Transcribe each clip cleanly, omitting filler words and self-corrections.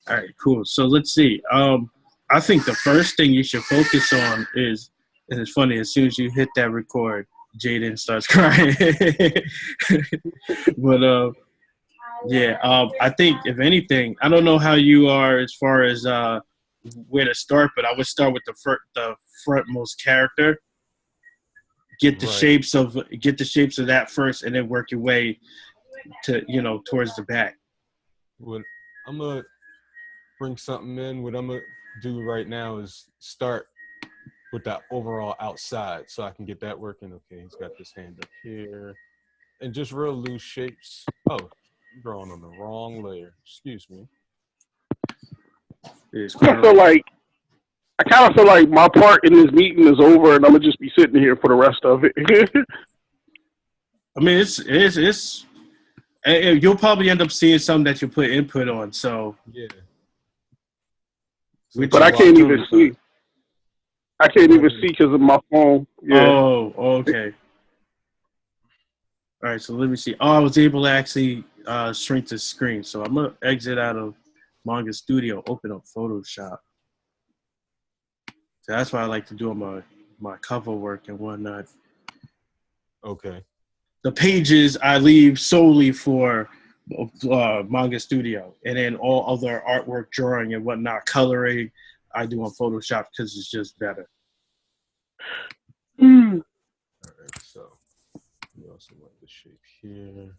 All right, cool. So let's see. I think the first thing you should focus on is, and it's funny, as soon as you hit that record, Jaden starts crying. But yeah, I think if anything, I don't know how you are as far as where to start, but I would start with the frontmost character. Right. Get the shapes of that first, and then work your way to towards the back. What I'm gonna bring something in. What I'm gonna do right now is start with that overall outside, so I can get that working. Okay, he's got this hand up here, and just real loose shapes. Oh, I'm drawing on the wrong layer. Excuse me. It's I kind of feel like, like I kind of feel like my part in this meeting is over, and I'm gonna just be sitting here for the rest of it. I mean, it's you'll probably end up seeing something that you put input on. So, Yeah. So which But I is can't even totally see. fine. I can't Go even ahead. see because of my phone. Yeah. oh, okay. All right, so let me see. Oh, I was able to actually shrink the screen. So I'm gonna exit out of Manga Studio, open up Photoshop. So that's what I like to do on my cover work and whatnot. Okay. The pages I leave solely for Manga Studio, and then all other artwork, drawing and whatnot, coloring, I do on Photoshop because it's just better. Mm. All right. So we also want the shape here.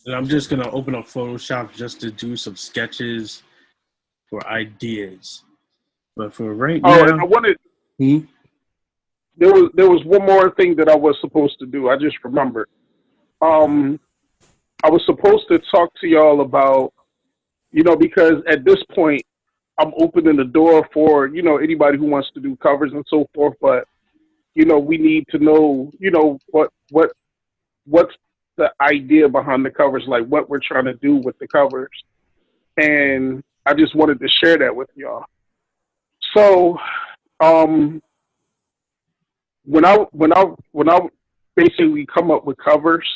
And I'm just gonna open up Photoshop just to do some sketches for ideas. But for right Oh, and now, I wanted. hmm? There was one more thing that I was supposed to do. I just remembered. Um, I was supposed to talk to y'all about, because at this point I'm opening the door for anybody who wants to do covers and so forth. But we need to know, what's the idea behind the covers, like what we're trying to do with the covers, and I just wanted to share that with y'all. So, um, when I basically come up with covers,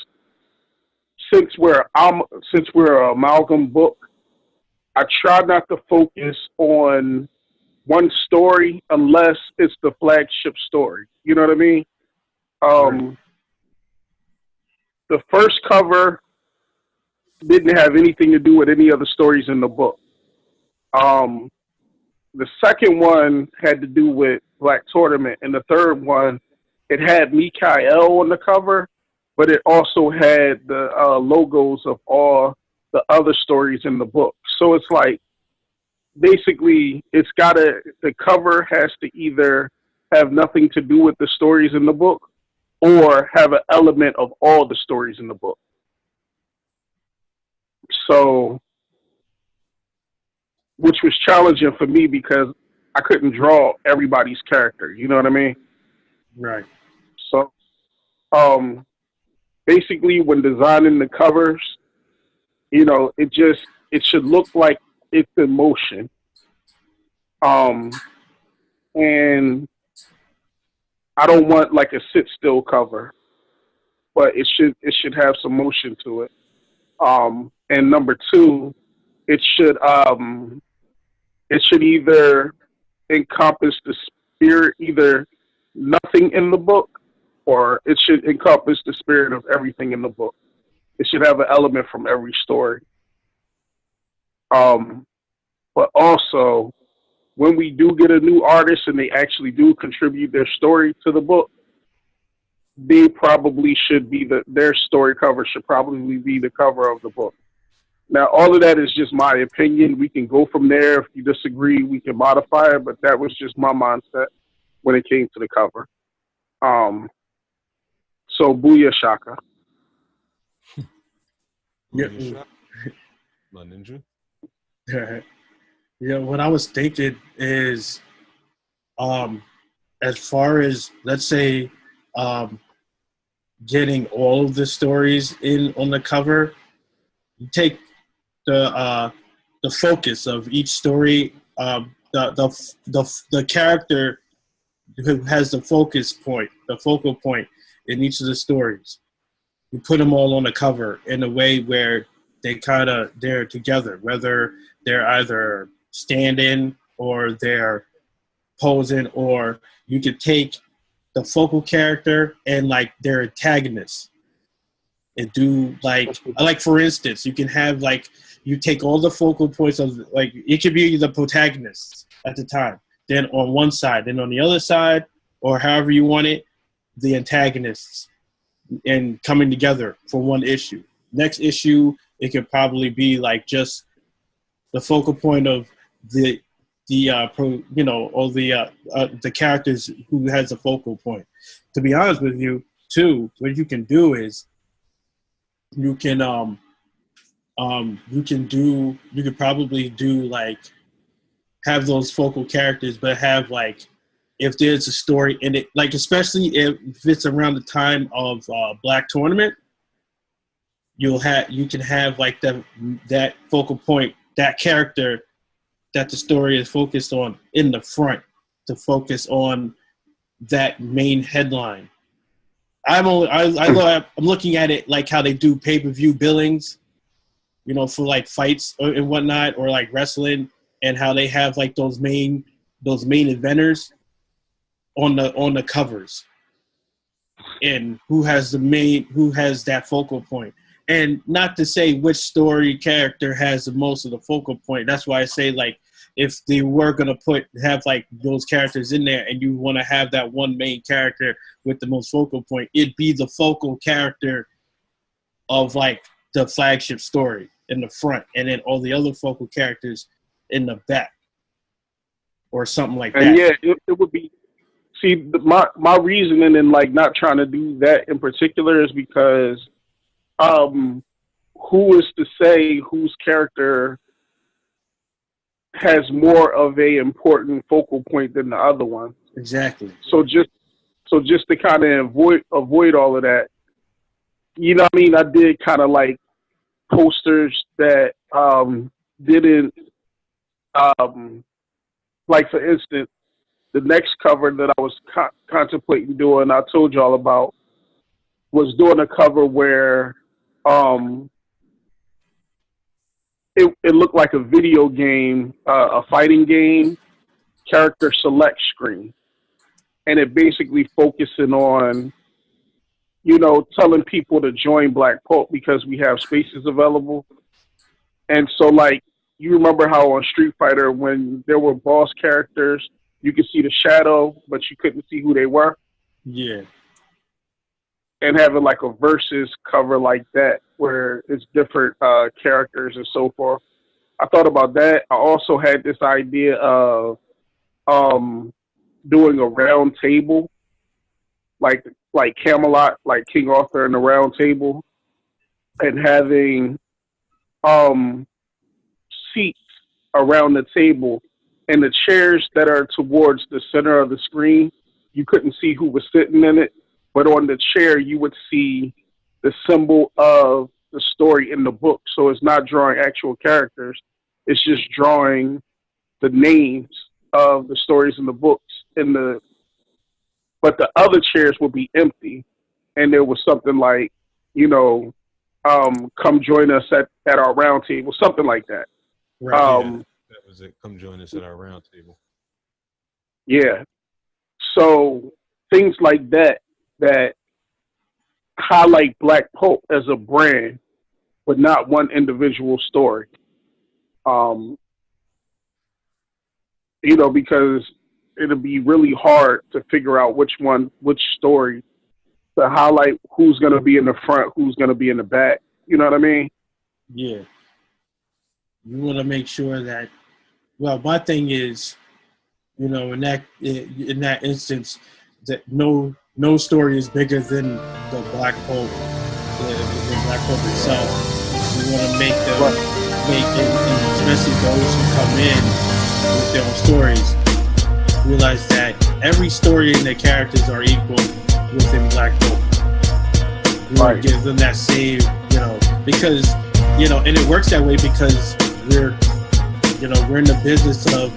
since we're an amalgam book, I try not to focus on one story unless it's the flagship story. You know what I mean? Right. Um, the first cover didn't have anything to do with any other stories in the book. Um, the second one had to do with Black Tournament, and the third one, it had Mikael on the cover, but it also had the logos of all the other stories in the book. So it's like basically the cover has to either have nothing to do with the stories in the book or have an element of all the stories in the book. So, which was challenging for me because I couldn't draw everybody's character. You know what I mean? Right. So, um, basically, when designing the covers, it should look like it's in motion. Um, and I don't want like a sit still cover, but it should have some motion to it. And number two, it should um, it should either encompass the spirit, either nothing in the book, or it should encompass the spirit of everything in the book. It should have an element from every story. Um, but also, when we do get a new artist and they actually do contribute their story to the book, they probably should be their story cover should probably be the cover of the book. Now, all of that is just my opinion. We can go from there. If you disagree, we can modify it. But that was just my mindset when it came to the cover. Um, so Booyah Shaka. Yeah. Booyah shot, my ninja. Yeah. What I was thinking is, um, as far as let's say, um, getting all of the stories in on the cover, you take the focus of each story, the character who has the focal point in each of the stories. You put them all on the cover in a way where they're together, whether they're either standing or they're posing, or you could take the focal character and like their antagonist and do like for instance, you can have like you take all the focal points of like it could be the protagonists at the time, then on one side, then on the other side, or however you want it, the antagonists, and coming together for one issue. Next issue, it could probably be like just the focal point of the characters who has a focal point. To be honest with you, too, what you can do is you could probably do like have those focal characters, but have like if there's a story in it, like especially if it's around the time of Black Tournament, you can have like that focal point, that character that the story is focused on in the front to focus on that main headline. I'm looking at it like how they do pay-per-view billings, for like fights and whatnot, or like wrestling, and how they have like those main eventers on the covers, and who has that focal point. And not to say which story character has the most of the focal point. That's why I say, like, if they were going to have like those characters in there and you want to have that one main character with the most focal point, it'd be the focal character of like the flagship story in the front, and then all the other focal characters in the back or something like that. And yeah, it would be, see, my reasoning in like not trying to do that in particular is because who is to say whose character has more of a important focal point than the other one? Exactly. So just to kind of avoid all of that, you know what I mean? I did kind of like posters that didn't like, for instance, the next cover that I was contemplating doing, I told y'all about, was doing a cover where it looked like a video game, a fighting game character select screen, and it basically focusing on, telling people to join Black Pulp because we have spaces available. And so, like, you remember how on Street Fighter, when there were boss characters, you could see the shadow, but you couldn't see who they were? Yeah. And having like a versus cover like that, where it's different characters and so forth. I thought about that. I also had this idea of doing a round table, like Camelot, like King Arthur and the Round Table, and having seats around the table, and the chairs that are towards the center of the screen, you couldn't see who was sitting in it, but on the chair you would see the symbol of the story in the book. So it's not drawing actual characters, it's just drawing the names of the stories in the books but the other chairs would be empty, and there was something like, come join us at our round table, something like that. Right. That was it. Come join us at our round table. Yeah. So things like that highlight Black Pulp as a brand, but not one individual story. Because it'll be really hard to figure out which story to highlight, who's going to be in the front, who's going to be in the back. You know what I mean? Yeah. You want to make sure that, well, my thing is, in that instance, that no story is bigger than the Black Pulp, the Black Pulp itself. We want to make it, and especially those who come in with their own stories, realize that every story and their characters are equal within Black Pulp. We want to give them that same, because, and it works that way because we're in the business of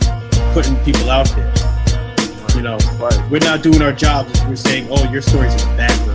putting people out there. We're not doing our jobs. We're saying, oh, your story's in the background.